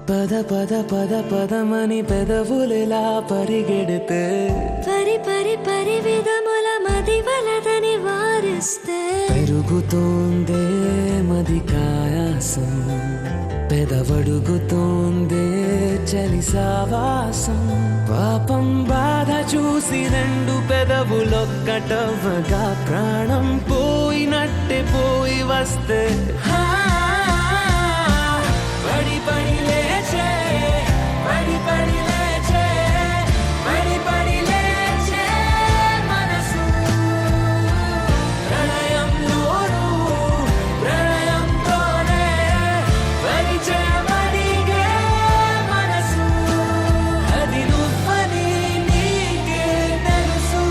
పద పద పద పదమని పెదవులెలా పరిగెడితే పరి పరి పరి విధముల మది వలదని వారిస్తే పెరుగుతోందే మది కాయాసం పెదవడుగుతోందే చలి సావాసం పాపం బాధ చూసి రెండు పెదవులొక్కటవ్వగా ప్రాణం పోయినట్టే పోయి వస్తే పడి పడి లేచే పడి పడి లేచే పడి పడి లేచే మనసు ప్రణయంలోను ప్రణయంతోనే పరిచయమడిగే మనసు అది నువ్వని నీకే తెలుసు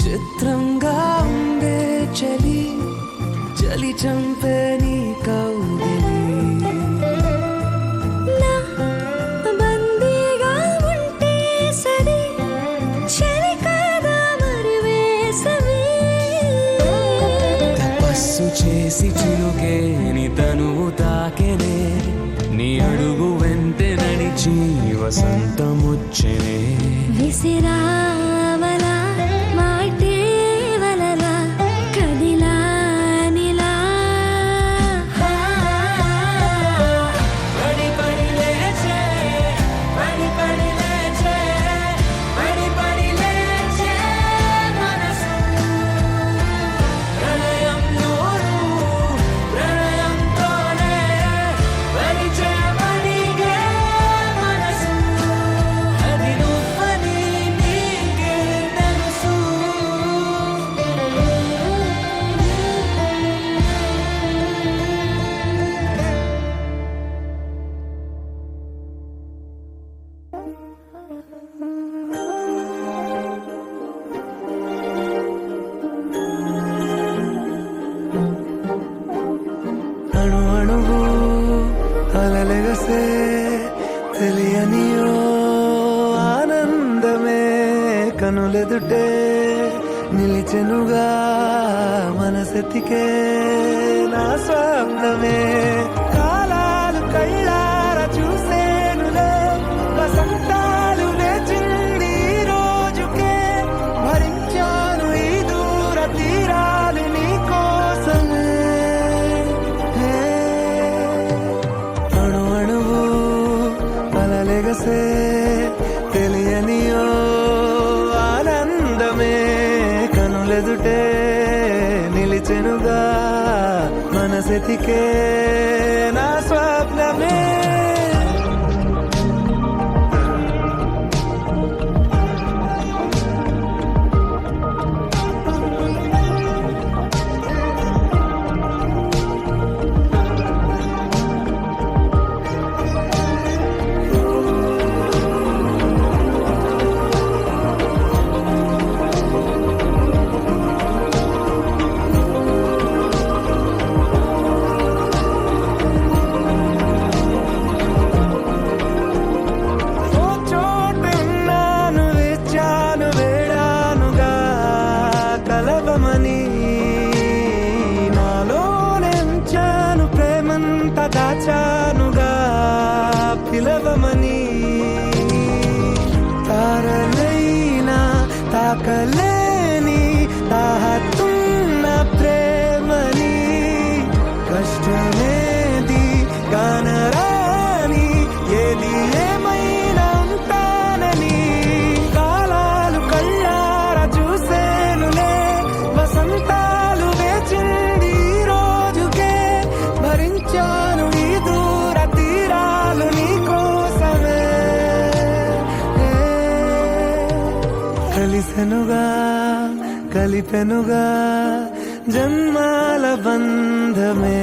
చిత్రంగా ఉందే చలి చలి చంపే నీ కౌగిలి నా బందీగా ఉంటే సరి చలి కాదా మరి వేసవి తపస్సు చేసి చిలుకే నీ తనువు తాకెనే నీ అడుగు వెంటే నడిచి వసంతముచ్చెనే విసిరావలా మాటే వలలా కదిలా నిలా పడి పడి లేచే పడి పడి లేచే పడి పడి లేచే మనసు ప్రణయంలోను ప్రణయంతోనే పరిచయమడిగే మనసు అది నువ్వని నీకే తెలుసు అణు అణువు అలలెగసే తెలియనియో ఆనందమే కనులెదుటే నిలిచెనుగా మనసెతికే నా స్వప్నమే కాలాలు కళ్ళార చూసేనులే వసంతాలు లేచింది ఈ రోజుకే భరించాను ఈ దూర తీరాలు నీ కోసమే అణు అణువు అలలెగసే తెలియనియో ఆనందమే కనులెదుటే నిలిచెనుగా మనసెతికే నా స్వప్నమే ఓ చోటున్నాను వేచాను వేడానుగా కలవమని నాలోనెంచాను ప్రేమంత దాచానుగా పిలవమని తారలైనా తాకలేని తాహతున్న ప్రేమని కష్టమేది గానరాని ఏది ఏమైనా ఉంటానని కాలాలు కళ్ళార చూసేనులే వసంతాలు వేచింది ఈ రోజుకే భరించాను ఈ దూర తీరాలు కలిపెనుగా జన్మాల బంధమే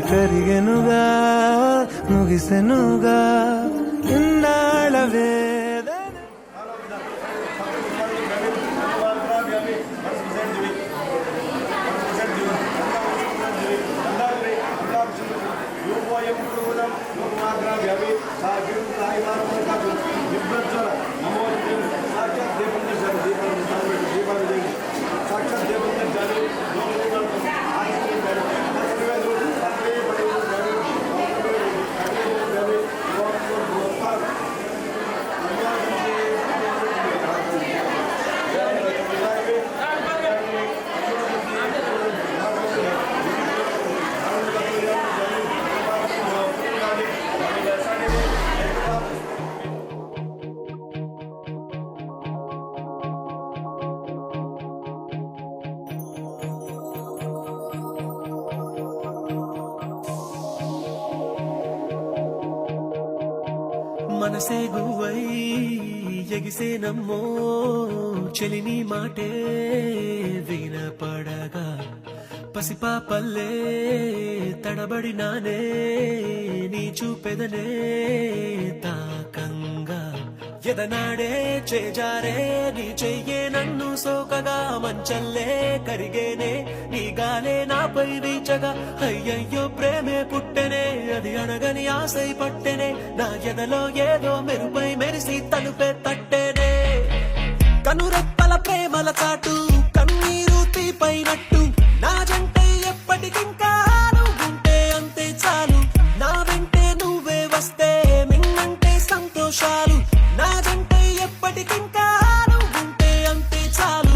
కరిగెనుగా ముగిసెనుగా ఇన్నాళ్ళ వేదన. మనసే గువై ఎగిసే నమ్మో చెలిని మాటే వినపడగా పసిపాపల్లే తడబడినానే నీ చూపెదనే తాకంగా ఎదనాడే చేజారే నీ చెయ్యే నన్ను సోకగా మంచల్లే కరిగేనే నీ గాలే నాపై వీచగా అయ్యయ్యో ప్రేమే పుట్టెనే అది అడగని ఆశై పట్టెనే నా ఎదలో ఏదో మెరుపై మెరిసి తలుపే తట్టెనే కనురెప్పల ప్రేమల చాటు కన్నీరు తీపైనట్టు నా జంటే ఎప్పటికింకా నువ్వుంటే అంతే చాలు నా వెంటే నువ్వే వస్తే మిన్నంటే సంతోషాలు నా జంటే ఎప్పటికింకా నువ్వుంటే అంతే చాలు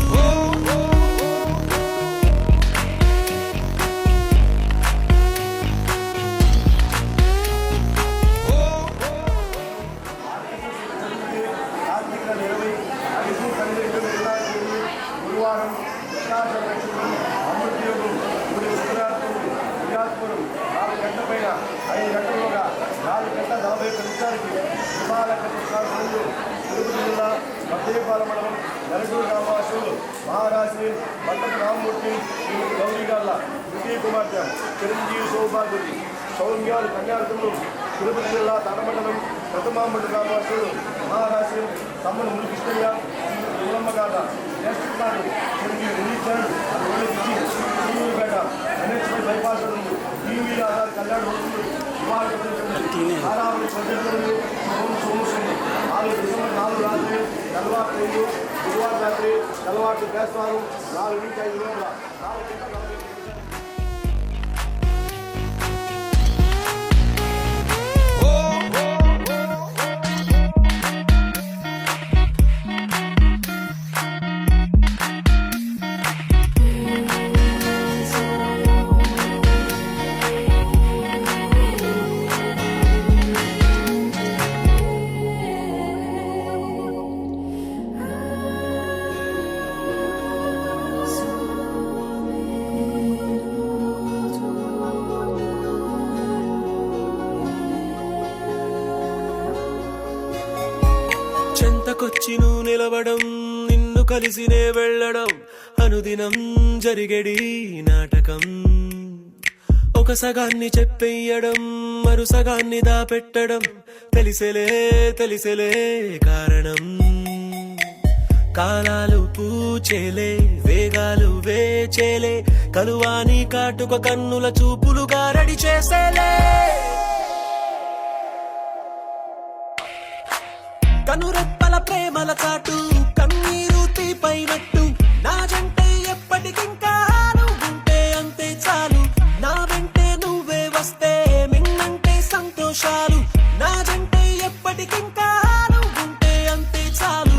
గురువారం అమృతయోగం విరాత్పురం 4 గంటల పైన 5 గంటలుగా 4 గంటల 41 నిమిషాలకి హిమాలయ తిరుపతి జిల్లా మధ్యపాల మండలం నలుగురు గ్రామవాసులు మహారాశి మండప రామమూర్తి గౌరీగాళ్ళ విజయ కుమార్తె చిరంజీవి సౌభాగ్యుడి సౌమ్యాలు కన్యార్థులు తిరుపతి జిల్లా తాడమండలం ప్రథమామండ గ్రామవాసులు మహారాశి తమ్ముడు మునికృష్ణయ్య ఉల్లమ్మగాథ నేర్చుకున్నాడు చిరంజీవి రిలీజాడు పేట ఎన్హెచ్పై బైపాస్ ఉంది టీవీ ఆధార్ కళ్యాణ రోజులు ఆరావళి ప్రజలు సోమసుంది 4 డిసెంబర్ 4 రాత్రి తెల్లవారు గురువారం రాత్రి తెల్లవారు వేస్తారు 4 నుంచి 5 లోపల 4 గంటల 40 చెంతకొచ్చి నువ్వు నిలవడం నిన్ను కలిసినే వెళ్ళడం అనుదినం జరిగేడి నాటకం ఒక సగాన్ని చెప్పెయ్యడం మరు సగాన్ని దాపెట్టడం తెలిసెలే కారణం కాలాలు పూచేలే వేగాలు వేచేలే కలువాని కాటుక కన్నుల చూపులు గారడి చేసేలే కనురెప్పల ప్రేమల చాటు కన్నీరు తీపైనట్టు నా జంటే ఎప్పటికింకా నువ్వుంటే అంతే చాలు నా వెంటే నువ్వే వస్తే మిన్నంటే సంతోషాలు నా జంటే ఎప్పటికింకా నువ్వుంటే అంతే చాలు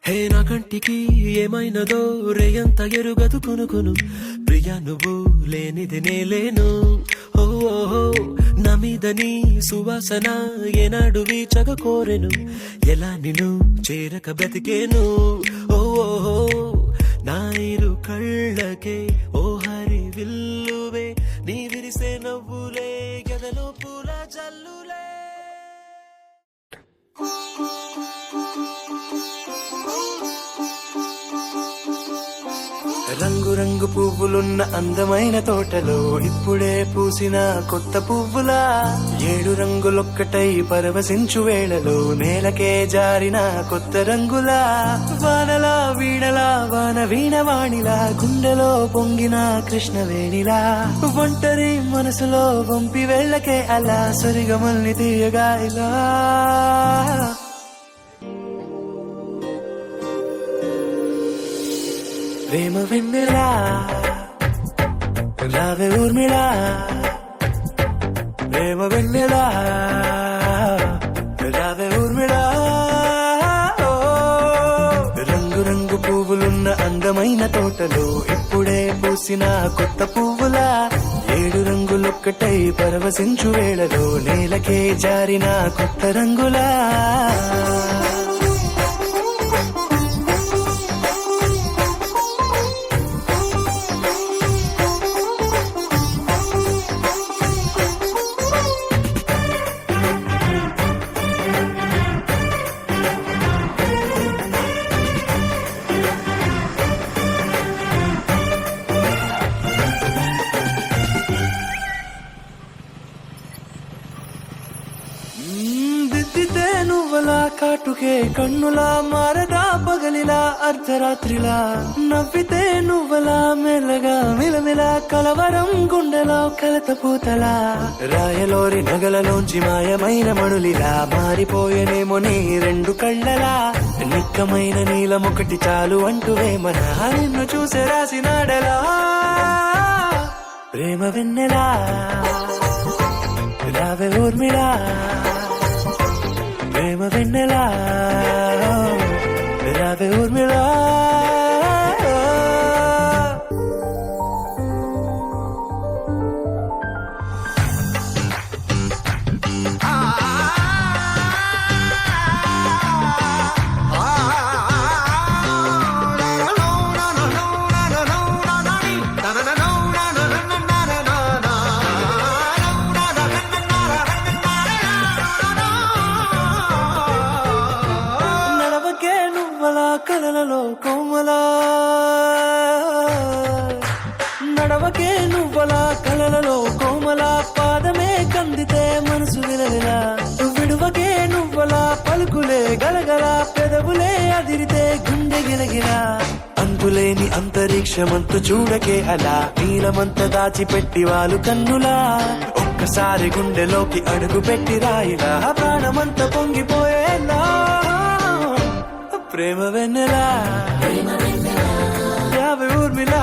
హే నా కంటికి ఏమైనదో రేయంత ఎరుగదు కొనుకొను ప్రియా నువ్వు లేనిది నేలేను ఓ నా మీద నీ సువాసన ఏనాడు వీచగ కోరెను ఎలా నిన్ను చేరక బ్రతికేను ఓ నా ఇరు కళ్ళకే ఓ హరి విల్లువే నీ విరిసే నవ్వులే గదలో పూల జల్లులే. రంగు రంగు పువ్వులున్న అందమైన తోటలో ఇప్పుడే పూసిన కొత్త పువ్వులా 7 రంగులొక్కటై పరవశించు వేళలో నేలకే జారిన కొత్త రంగులా వానలా వీణలా వాన వీణవాణిలా గుండెలో పొంగిన కృష్ణవేణిలా ఒంటరి మనసులో వంపి వెళ్ళకే అలా సరిగమల్ని తీయగా ఇలా ప్రేమ వెన్నెలా రావే ఊర్మిళా ప్రేమ వెన్నెలా రావే ఊర్మిళా రంగు రంగు పువ్వులున్న అందమైన తోటలో ఇప్పుడే పూసిన కొత్త పువ్వులా 7 రంగులొక్కటై పరవశించు వేళలో నేలకే జారిన కొత్త రంగులా. దిద్దితే నువ్వలా కాటుకే కన్నులా మారదా పగలిలా అర్ధరాత్రిలా నవ్వితే నువ్వలా మెల్లగా మిలమిలా కలవరం గుండెలో కలతపూతలా రాయలోరి నగలలోంచి మాయమైన మణులిలా మారిపోయేనేమో నీ 2 కళ్ళలా నిక్కమైన నీలమొకటి చాలు అంటూ వేమన నిన్ను చూసే రాసినాడలా ప్రేమ వెన్నెలా రావే ఊర్మిళా ప్రేమ వెన్నెలా రావే ఊర్మిళా. కలలలో కోమలా నడవకే నువ్వలా కలలలో కోమలా పాదమే కందితే మనసు విలవిలా విడువకే నువ్వలా పలుకులే గలగల పెదవులే అదిరితే గుండె గిలగిలా అంతులేని అంతరిక్షమంతు చూడకే అలా నీలమంత దాచిపెట్టి వాళ్ళు కన్నులా ఒక్కసారి గుండెలోకి అడుగు పెట్టి రాయిలా ప్రాణమంత పొంగిపోయేలా ప్రేమ వెన్నెలా రావే ఊర్మిళా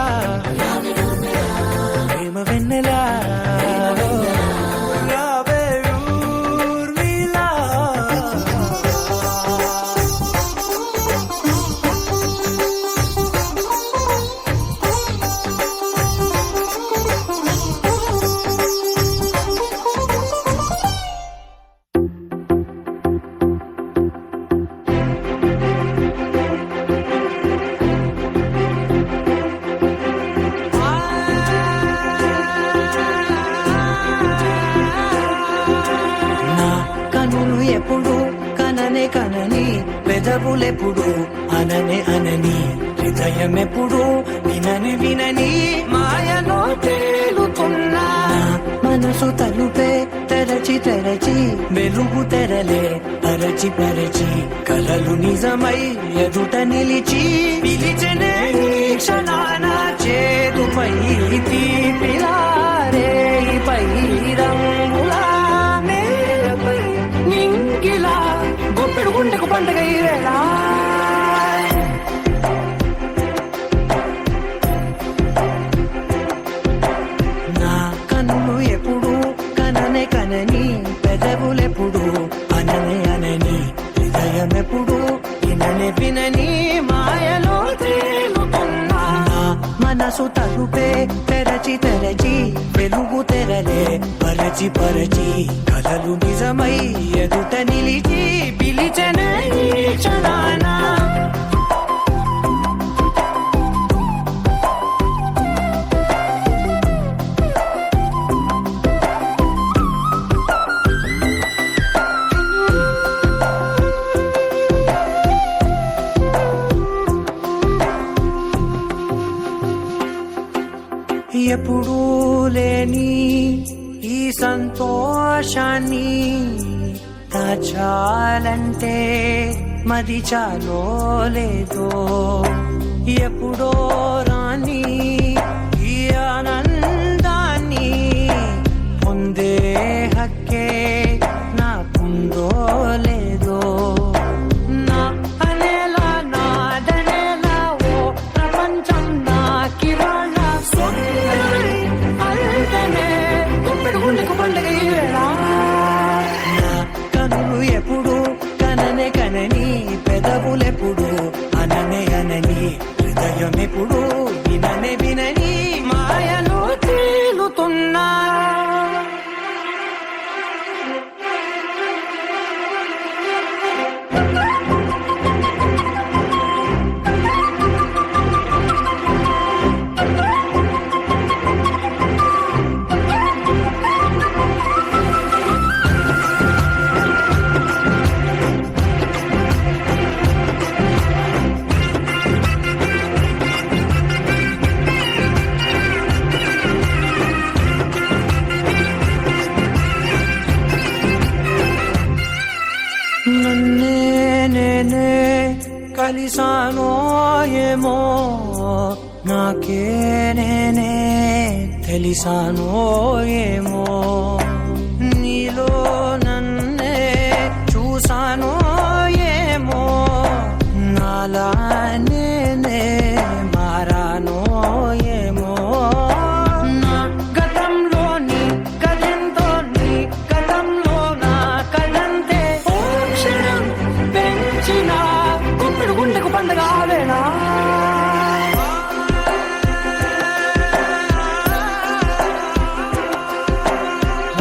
ప్రేమ వెన్నెలా రావే ఊర్మిళా. ఎప్పుడు కననే కనని పెదవులెప్పుడు అననే అనని హృదయం ఎప్పుడు వినని వినని మాయలో తేలుతున్నా మనసు తలుపే తెరచి తెరచి వెలుగు తెరలే పరచి పరచి కలలు నిజమై ఎదుట నిలిచి పిలిచనే క్షణాన చేదుపై తీపిలారే పై రంగులా నింగిలా గొప్పెడు గుండెకు పండుగ ఈవేళ నా కన్ను ఎప్పుడు కననే కనని పెదవులెప్పుడు అననే అనని హృదయం ఎప్పుడు విననే వినని తెరచి వెలుగు తెరలే పరచి పరచి కలలు నిజమై ఎదుట నిలిచి పిలిచెనే ఈ క్షణాన ఎప్పుడూ లేని ఈ సంతోషాన్ని దాచాలంటే మది చాలో లేదో ఎప్పుడో రాని ఈ ఆనందాన్ని పొందే హక్కే నాకుందో లేదో నా అనేలా నాదనేలా ఓ ప్రపంచం నాకివాళ్ళ అంటేనే గుప్పెడు గుండెకు పండగ ఈ వేళ నా కనులు ఎప్పుడు కననే కనని పెదవులెప్పుడు అననే అనని హృదయం ఎప్పుడు విననే వినని మాయలో తేలుతున్నా నన్నే నేనే కలిసానో ఏమో నాకే నేనే తెలిసానో ఏమో నీలో నన్నే చూసానో ఏమో నాలా నేనే మారానో ఏమో నా గతంలోని కథంతో నీ గతంలో నా కథంతే క్షణం పెంచిన గుప్పెడు గుండెకు పండగ ఆ వేళ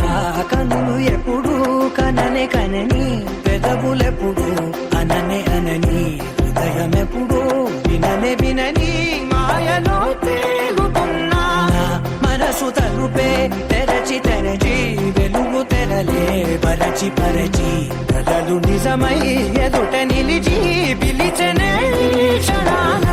ఆ కనులు ఎప్పుడు కననే కనని పెదవులెప్పుడు అననే అనని హృదయం ఎప్పుడు విననే వినని మాయలో తేలుతున్నా నా మనసు తలుపే తెరచి తెరచి వెలుగు తెరలే పరచి పరచి కలలు నిజమై ఎదుట నిలిచి పిలిచెనే ఈ క్షణాన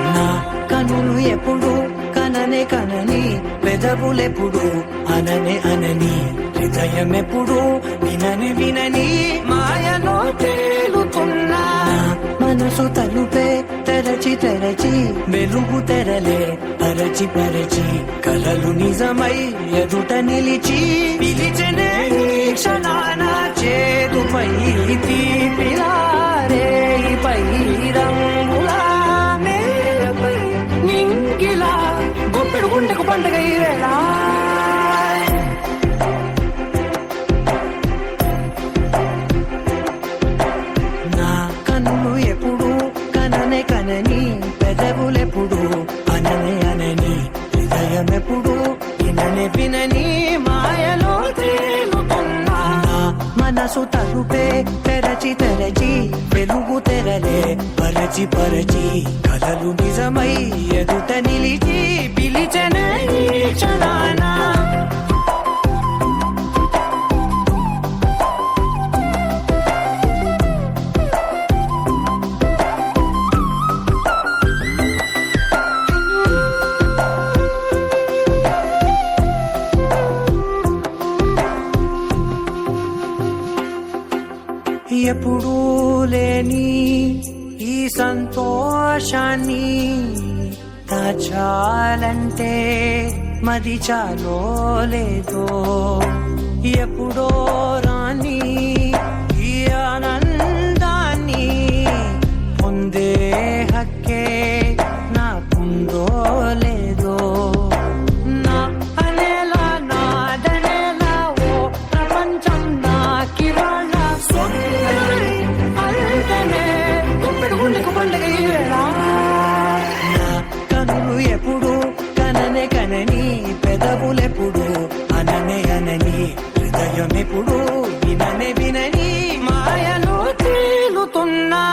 నా కనులు ఎప్పుడు కననే కనని పెదవులెప్పుడు అననే అనని హృదయం ఎప్పుడు వినని వినని మాయలో తేలుతున్నా నా మనసు తలుపే తెరచి తెరచి వెలుగు తెరలే పరచి పరచి కలలు నిజమై ఎదుట నిలిచి పిలిచెనే ఈ క్షణాన చేదుపై తీపిలారే పై రంగులా నేలపై నింగిలా గుప్పెడు గుండెకు పండగ ఈ వేళ నా కన్నులు ఎప్పుడు కననే కనని పెదవులెప్పుడు అననే అనని హృదయం ఎప్పుడు విననే వినని మాయలో తేలుతున్నా నా మనసు తలుపే తెరచి తెరచి వెలుగు తెరలే పరచి పరచి కలలు నిజమై ఎదుట నిలిచి పిలిచెనే ఈ క్షణాన ఎప్పుడూ లేని ఈ సంతోషాన్ని దాచాలంటే మది చాలో లేదో ఎప్పుడో రాని ఈ ఆనందాన్ని పొందే హక్కే నాకుందో హృదయమెప్పుడు విననే వినని మాయలో తేలుతున్నా.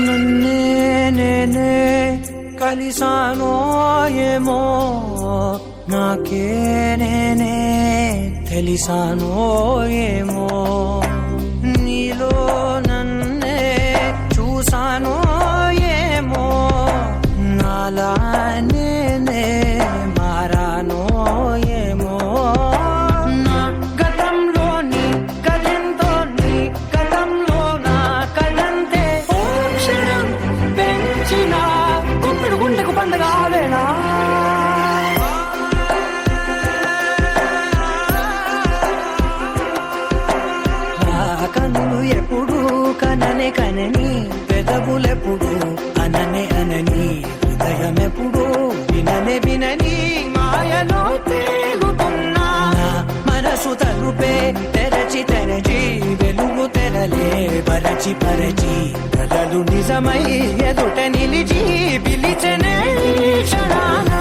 నన్నే నేనే కలిసానో ఏమో, నాకే నేనే తెలిసానో ఏమో, నీలో నన్నే చూసానో ఏమో, నాలా నేనే మారానో ఏమో. నా గతంలోని కథంతో నీ గతంలో నా కథంతే. ఓ క్షణం పెంచిన గుప్పెడు గుండెకు పండగ ఆవేనా. కనులు ఎప్పుడు కననే కనని, పెదవులెప్పుడు అననే అనని, హృదయమెప్పుడు విననే వినని మాయలో తేలుతున్నా. నా మనసు తలుపే తెరచి తెరచి వెలుగు తెరలే పరచి పరచి, కలలు నిజమై ఎదుట నిలిచి పిలిచనే క్షణానా.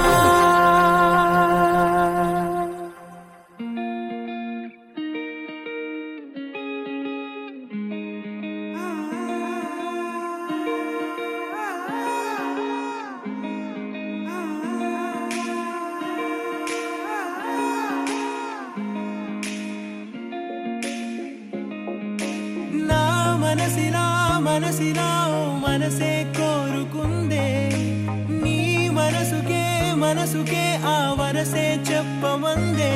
నా మనసినా మనసినా మనసే కోరుకుందే, నీ మనసుకే మనసుకే ఆ వరసే చెప్పమందే.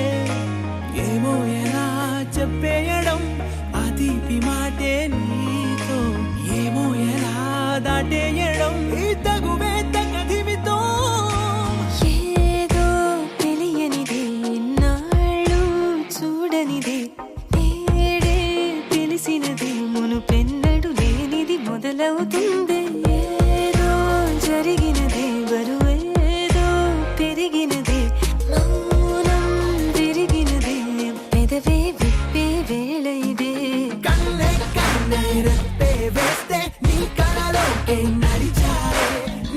ఏమో ఎలా చెప్పేయడం ఆ తీపి మాటే నీతో, ఏమో ఎలా దాటేయడం ఈ తగువే తగదివితో. ఏదో తెలియనిది నాళ్ళు చూడనిది, నేడే తెలిసినది మునుపెన్నడు లేనిది మొదలవుతుంది. ఏదో జరిగినది బరువేదో పెరిగినది, మౌనం విరిగినది, పెదవే విప్పే వేళ ఇదే. కన్నే కన్నే రెప్పే వేస్తే నీ కళలోకే నడిచారే,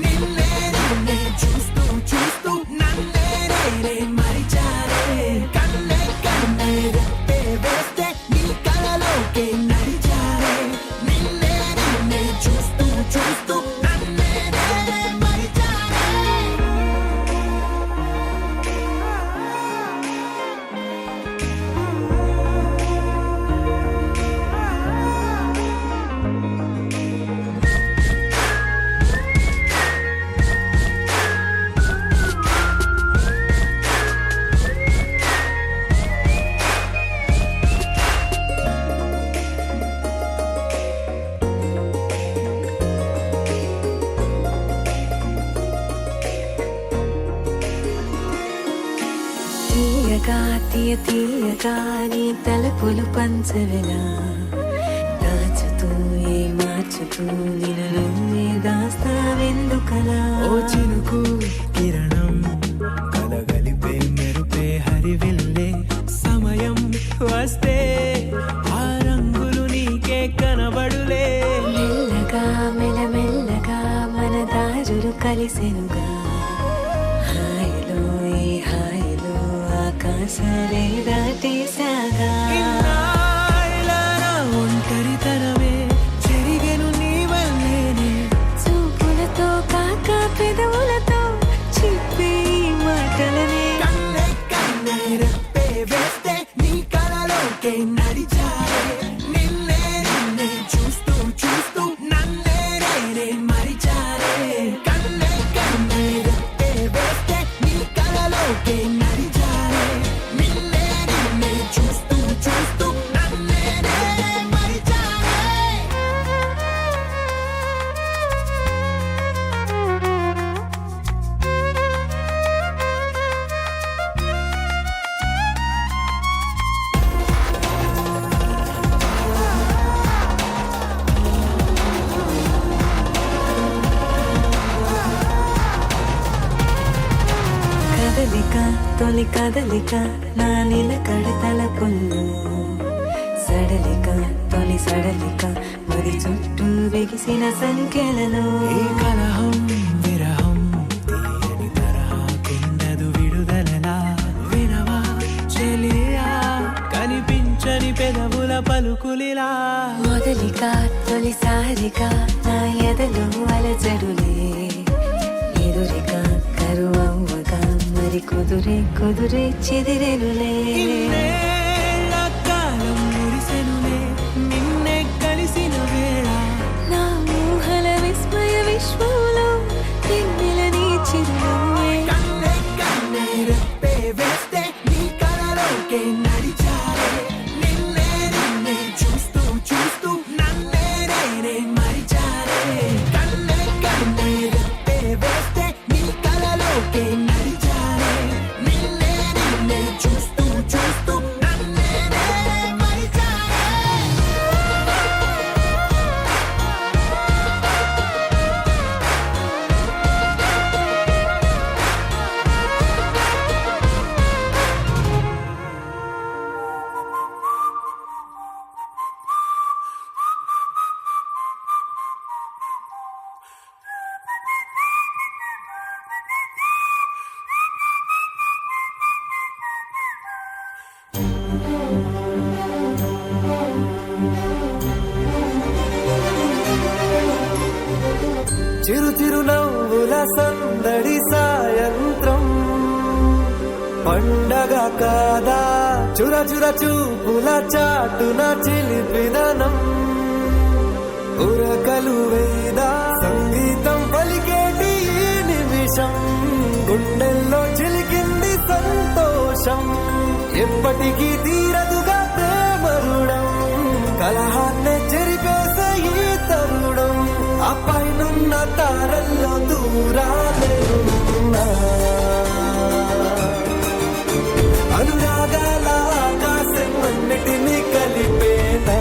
నిన్నే నిన్నే చూస్తూ చూస్తూ నన్నే నేనే మరిచారే. కన్నే కన్నే రెప్పే వేస్తే నీ కళలోకే నడిచారే, నిన్నే నిన్నే చూస్తూ చూస్తూ నన్నే నేనే మరిచారే. తీయగా తీయగా నీ తలపులు పంచవిలా, దాచుతూ మార్చుతూ నిన్ను నువ్వే దాస్తావెందుకలా. ఓ చినుకు కిరణం కలగలిపే మెరుపే హరివిల్లే, సమయం వస్తే ఆ రంగులు నీకే కనబడులే. మెల్లగా మెల్లమెల్లగా మన దారులు కలిసెనుగా, హాయిలో ఈ హాయిలో ఆకాశాలే దాటేసాగా. ఇన్నాళ్ళ నా ఒంటరితనమే చెరిగెను నీ వల్లేనే, చూపులతో కాక పెదవులతో చెప్పే ఈ మాటలనే. కన్నే కన్నే రెప్పే వేస్తే నీ కళలోకే నడిచారే, నిన్నే నిన్నే చూస్తూ చూస్తూ నన్నే నేనే మరిచారే. కన్నే కన్నే రెప్పే వేస్తే నీ కళలోకే నడిచారే, నిన్నే నిన్నే చూస్తూ చూస్తూ నన్నే నేనే మరిచారే. తొలి కదలిక నా నిలకడ తలపుల్లో సడలిక తొలి సడలిక మరి చుట్టూ బిగిసిన సంఖ్యలలో ఈ కలహం విరహం తీయని తరహాకున్నదు విడుదలలా వినవా చెలియా కనిపించని పెదవుల పలుకులిలా మొదలిక తొలిసారిక నా ఎదలో అలజడులే ఎదురిక కరువవ్వగా మరి కుదురే చెదిరెనులే ఇన్నేళ్ల కాలం మురిసెనులే నిన్నే కలిసిన వేళ నా ఊహల విస్మయ విశ్వంలో తిన్నెల నీ చిరునవ్వే కన్నే కన్నే రెప్పే వేస్తే నీ కలలోకే నడిచారే నిన్నే నిన్నే చూస్తూ చూస్తూ నన్నే నేనే మరిచారే కన్నే కన్నే రెప్పే వేస్తే నీ కలలోకే నడిచారే నిన్నే నిన్నే చూస్తూ చూస్తూ నన్నే నేనే మరిచారే చిరు చిరు నవ్వుల సందడి సాయంత్రం పండగ కాదా చుర చుర చూపుల చాటున చిలిపిదనం ఉరకలు వేదా సంగీతం పలికేటి ఈ నిమిషం గుండెల్లో చిలికింది సంతోషం ఎప్పటికీ తీరదుగా ప్రేమరుడం కలహాన్నే చెరిపేసే ఈ తరుణం ఆ పైనున్న తారల్లో దూరాలేనున్నా అనురాగాల ఆకాశం అన్నిటినీ కలిపేనా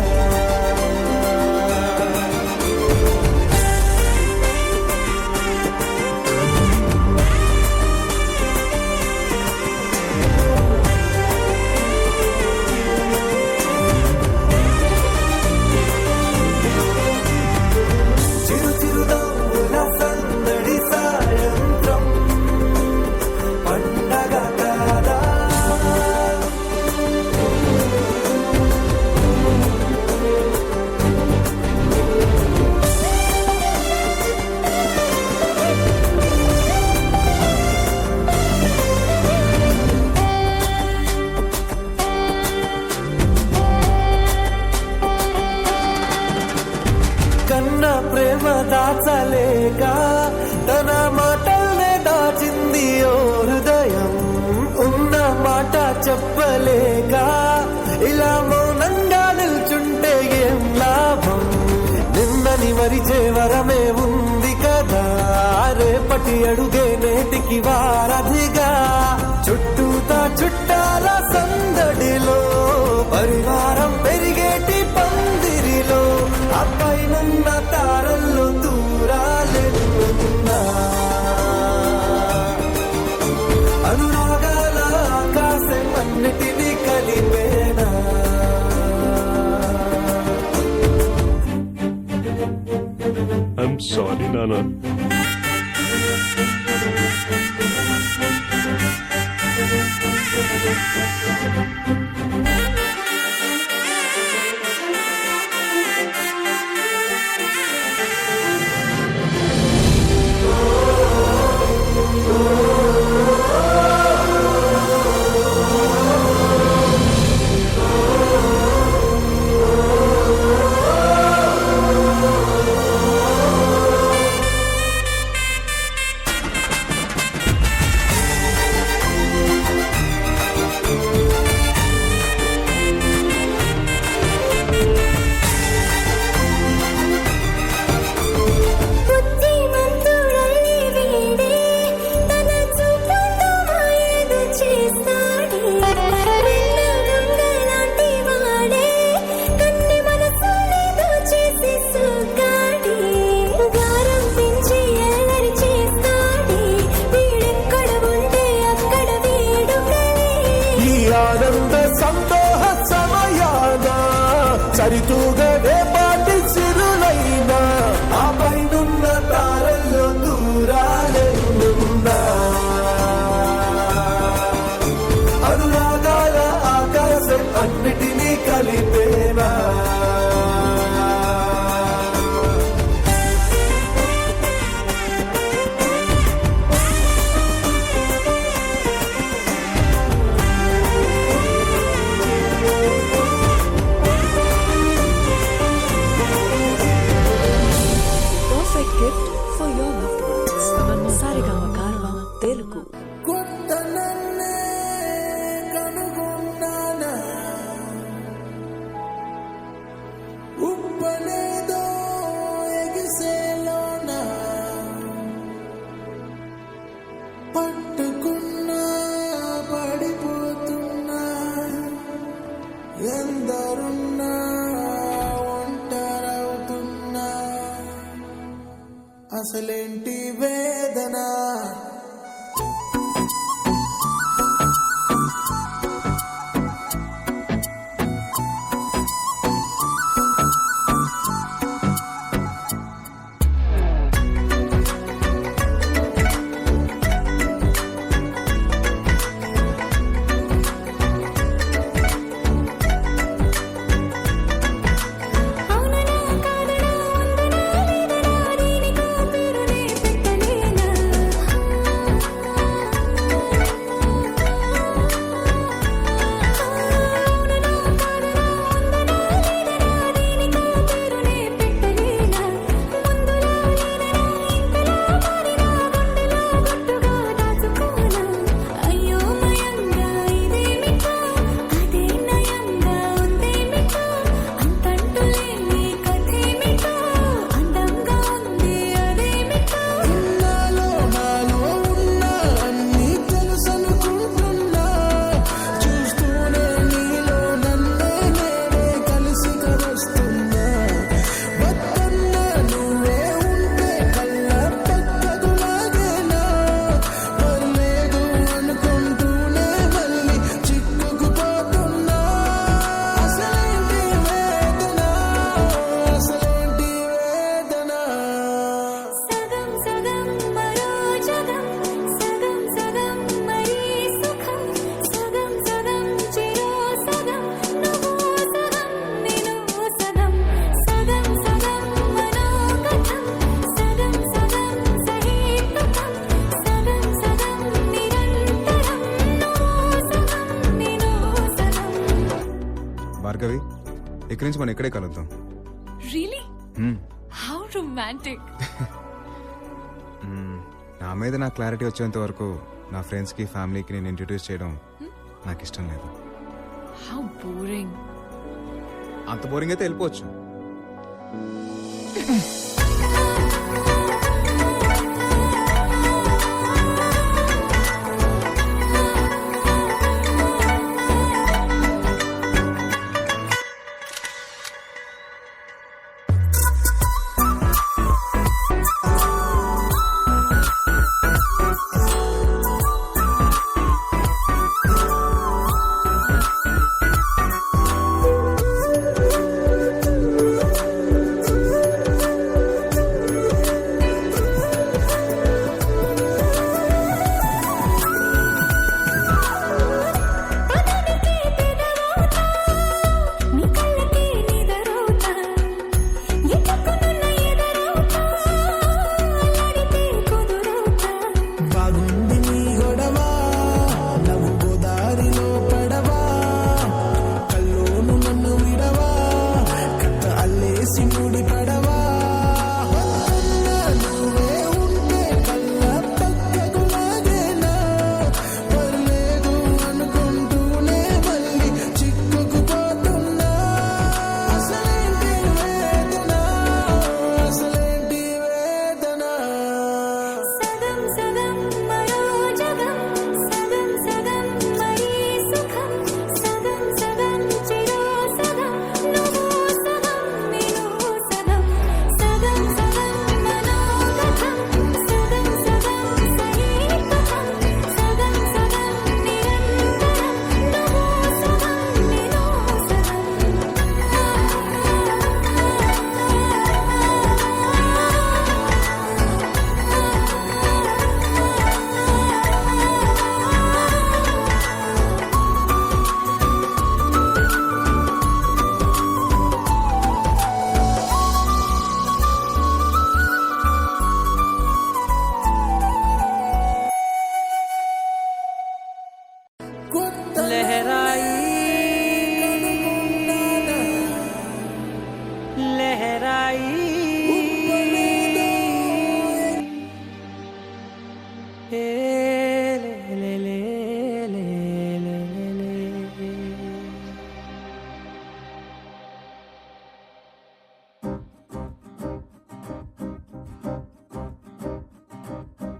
చిరు చిరు నవ్వుల సందడి సాయంత్రం పండగ కాదా కన్నా ప్రేమ దాచలేక తన మాటల్నే దాచింది ఓ హృదయం ఉన్న మాట చెప్పలేక ఇలా మౌనంగా నిల్చుంటే ఏం లాభం నిన్నని మరిచే వరమే ఉంది కదా రేపటి అడుగే నేటికి వారధిగా చుట్టూతా చుట్టాల సందడిలో పరివారం పెరిగేటి పందిరిలో ఆ పైనున్న తారల్లో దూరాలెన్నున్నా అనురాగాల ఆకాశం అన్నిటినీ కలిపేనా I'm sorry, Nana. తెలుగు. కొత్త నన్నే కనుగొన్నానా ఉప్పనేదో ఎగిసేలోనా పట్టుకున్నా పడిపోతున్నా ఎందరున్నా ఒంటరవుతున్నా అసలేంటి వేదన భార్గవి, ఇక్కడి నుంచి మనం ఎక్కడే కలుద్దాం. Really how romantic. నా మీద నాకు క్లారిటీ వచ్చేంత వరకు నా ఫ్రెండ్స్కి ఫ్యామిలీకి నేను ఇంట్రడ్యూస్ చేయడం నాకు ఇష్టం లేదు. How boring. అంత బోరింగ్ అయితే వెళ్ళిపోవచ్చు.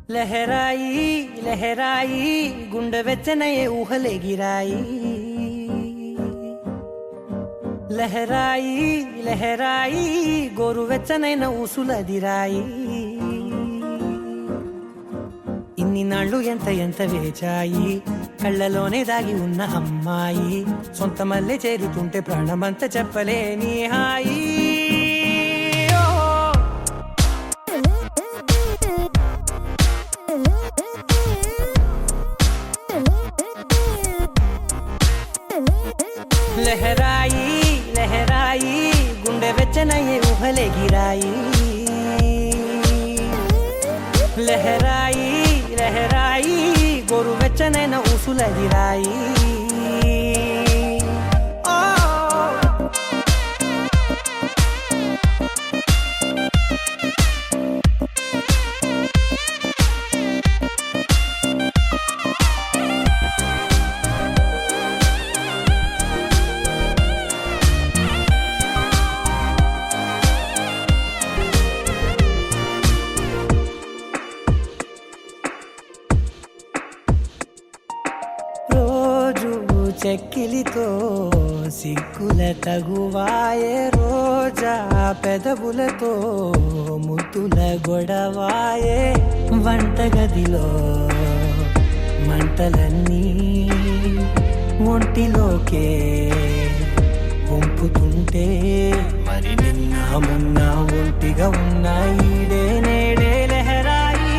లహరాయి లహరాయి గుండె వెచ్చనయే ఊహలెగిరాయి లహరాయి లహరాయి గోరు వెచ్చనైన ఊసులదిరాయి ఇన్ని నాళ్ళు ఎంత వేచాయి కళ్ళలోనే దాగి ఉన్న అమ్మాయి సొంత మల్లె చేరుతుంటే ప్రాణమంతా చెప్పలేని హాయి లహరాయి లహరాయి గుండె వెచ్చనయ్యే ఊహలెగిరాయి లహరాయి లహరాయి గోరు వెచ్చనైన ఊసులదిరాయి రోజు చెక్కిలితో సిగ్గుల తగువాయే రోజా పెదవులతో ముద్దుల గొడవాయే వంటగదిలో మంటలన్నీ ఒంటిలోకే వంపుతుంటే మరి నిన్న మొన్న ఒంటిగా ఉన్న ఈడే నేడే లహరాయి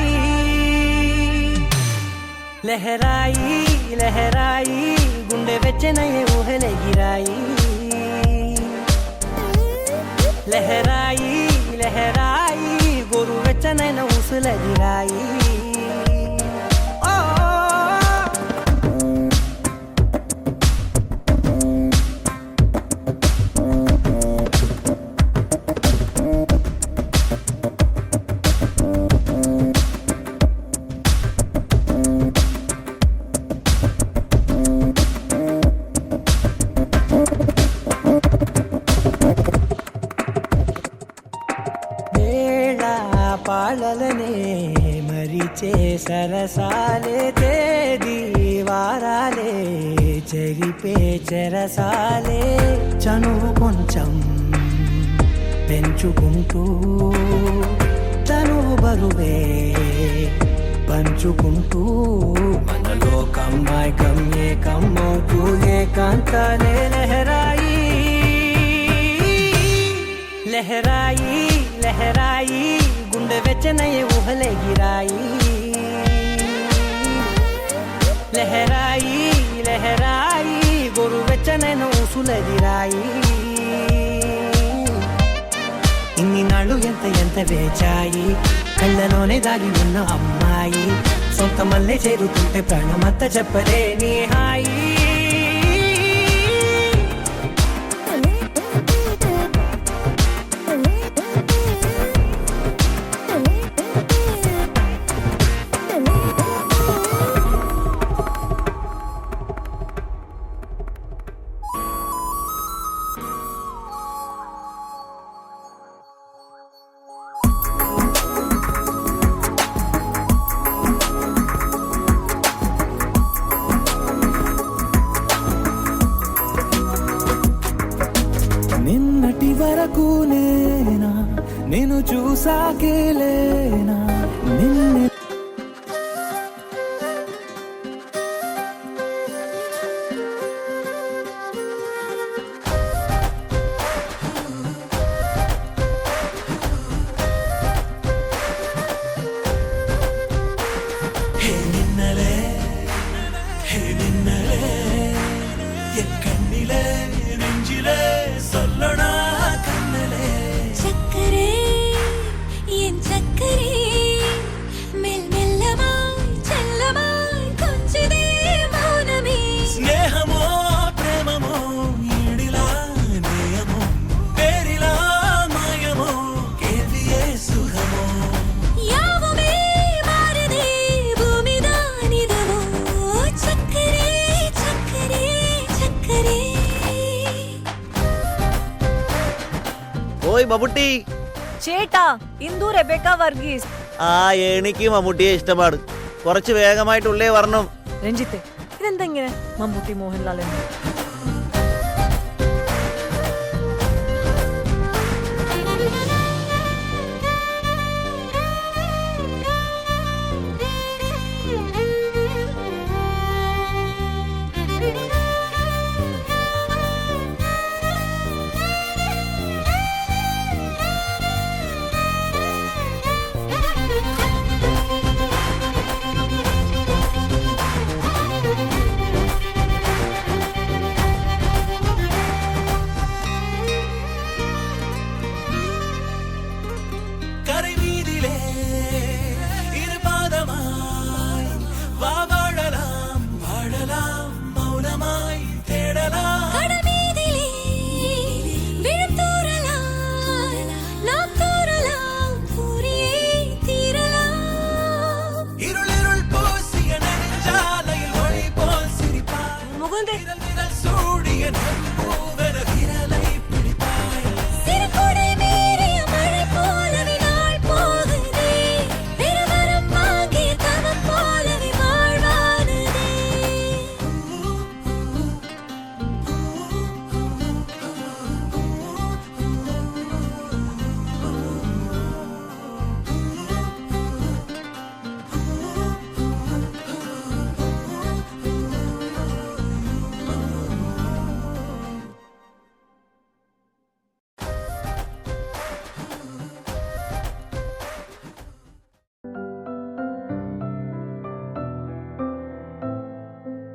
లహరాయి లహరాయి గుండె వెచ్చనయ్యే ఊహలెగిరాయి లహరాయి లహరాయి గోరు వెచ్చనైన ఊసులదిరాయి పాలలనే మరిచే సరసాలే తేదీ వారాలే చెరిపే చెరసాలే చనువు కొంచెం పెంచుకుంటూ తనువు బరువే పంచుకుంటూ మనలో కమ్మాయికం ఏకమవుతూ ఏకాంతాలే లహరాయి లహరాయి లహరాయి గుండె వెచ్చనయ్యే ఊహలెగిరాయి లహరాయి లహరాయి గోరు వెచ్చనైన ఊసులదిరాయి ఇన్ని నాళ్ళు ఎంత వేచాయి కళ్ళలోనే దాగి ఉన్న అమ్మాయి సొంత మల్లె చేరుతుంటే ప్రాణమంతా చెప్పలేని హాయి నిన్నటి వరకు నేనా నేను చూసాకే లేనా నిన్ను ఎక్కడిలే నెంజిలే సొల్లడా కన్నలే చక్కరే ఏం చక్కరే మెల్లమెల్లమాయ్ చల్లమాయ్ కొంచెదే మౌనమే స్నేహమో ప్రేమమో ఈడిలా నేయమో పేరిలా మాయమో కేవియే సుఖమో యావమే మారదే భూమి దానిదవో చక్కరే చక్కరే చక్కరే ఓయ్ బబుట్టి చేటా ఇందు రెబెకా వర్గీస్ ആ എനിക്ക് മമ്മൂട്ടിയെ ഇഷ്ടമാണ്. കുറച്ച് വേഗമായിട്ടുള്ളേ വരണം. രഞ്ജിത്തെ ഇതെന്താ ഇങ്ങനെ മമ്മൂട്ടി മോഹൻലാൽ എന്ന്